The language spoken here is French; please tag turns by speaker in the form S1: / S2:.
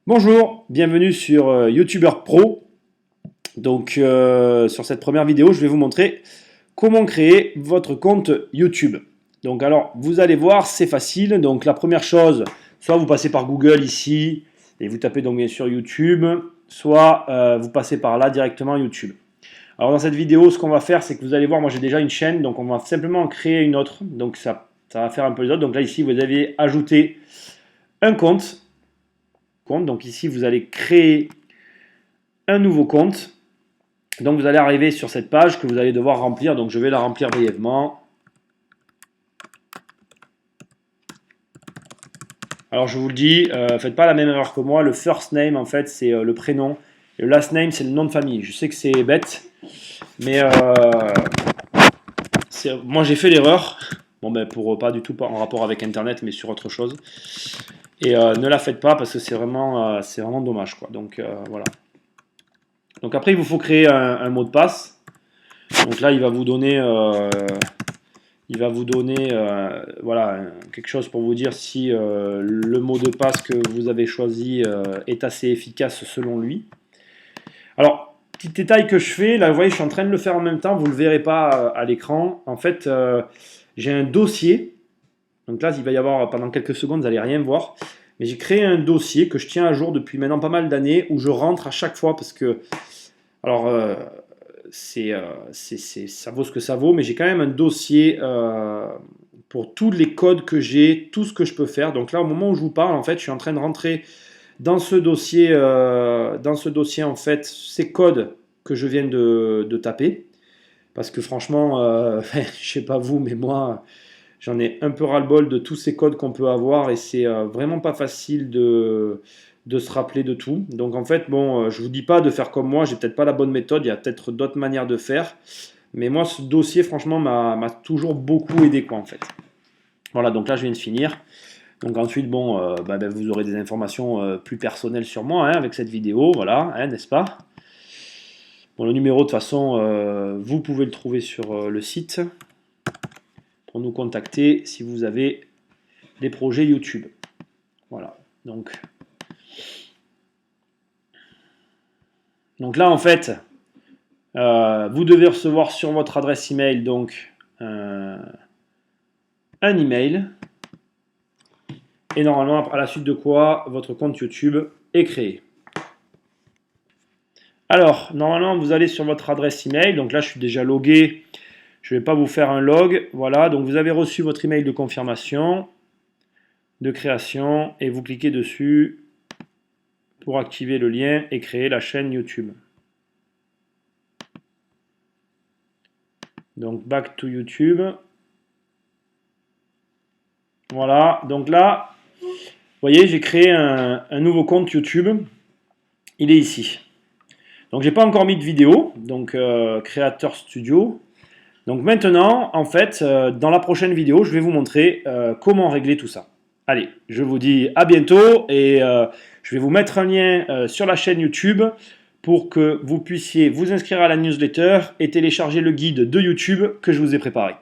S1: Bonjour, bienvenue sur YouTuber Pro. Donc sur cette première vidéo, je vais vous montrer comment créer votre compte YouTube. Donc alors, vous allez voir, c'est facile. Donc la première chose, soit vous passez par Google ici et vous tapez donc bien sûr YouTube, soit vous passez par là directement YouTube. Alors dans cette vidéo, ce qu'on va faire, c'est que vous allez voir, moi j'ai déjà une chaîne, donc on va simplement en créer une autre. Donc ça va faire un peu les autres. Donc là ici, vous avez ajouté un compte. Donc ici, vous allez créer un nouveau compte. Donc vous allez arriver sur cette page que vous allez devoir remplir. Donc je vais la remplir brièvement. Alors je vous le dis, faites pas la même erreur que moi. Le first name, en fait, c'est le prénom. Et le last name, c'est le nom de famille. Je sais que c'est bête, mais moi j'ai fait l'erreur. Bon ben pour pas du tout en rapport avec Internet, mais sur autre chose. Et ne la faites pas parce que c'est vraiment dommage, quoi. Donc voilà. Donc après, il vous faut créer un mot de passe. Donc là, il va vous donner, voilà, quelque chose pour vous dire si le mot de passe que vous avez choisi est assez efficace selon lui. Alors, petit détail que je fais, là, vous voyez, je suis en train de le faire en même temps, vous ne le verrez pas à l'écran. En fait, j'ai un dossier. Donc là, il va y avoir, pendant quelques secondes, vous n'allez rien voir. Mais j'ai créé un dossier que je tiens à jour depuis maintenant pas mal d'années, où je rentre à chaque fois parce que, alors, ça vaut ce que ça vaut, mais j'ai quand même un dossier pour tous les codes que j'ai, tout ce que je peux faire. Donc là, au moment où je vous parle, en fait, je suis en train de rentrer dans ce dossier, en fait, ces codes que je viens de taper. Parce que franchement, je sais pas vous, mais moi, j'en ai un peu ras-le-bol de tous ces codes qu'on peut avoir et c'est vraiment pas facile de se rappeler de tout. Donc en fait, bon, je vous dis pas de faire comme moi, j'ai peut-être pas la bonne méthode, il y a peut-être d'autres manières de faire. Mais moi, ce dossier, franchement, m'a toujours beaucoup aidé, quoi, en fait. Voilà, donc là, je viens de finir. Donc ensuite, bon, vous aurez des informations plus personnelles sur moi, hein, avec cette vidéo, voilà, hein, n'est-ce pas? Bon, le numéro, de toute façon, vous pouvez le trouver sur le site pour nous contacter si vous avez des projets YouTube. Voilà, donc là, en fait, vous devez recevoir sur votre adresse email donc un email. Et normalement, à la suite de quoi, votre compte YouTube est créé. Alors, normalement, vous allez sur votre adresse email. Donc là, je suis déjà logué. Je ne vais pas vous faire un log. Voilà, donc vous avez reçu votre email de confirmation, de création, et vous cliquez dessus pour activer le lien et créer la chaîne YouTube. Donc, back to YouTube. Voilà, donc là, vous voyez, j'ai créé un nouveau compte YouTube. Il est ici. Donc, j'ai pas encore mis de vidéo, donc Creator Studio. Donc maintenant, en fait, dans la prochaine vidéo, je vais vous montrer comment régler tout ça. Allez, je vous dis à bientôt et je vais vous mettre un lien sur la chaîne YouTube pour que vous puissiez vous inscrire à la newsletter et télécharger le guide de YouTube que je vous ai préparé.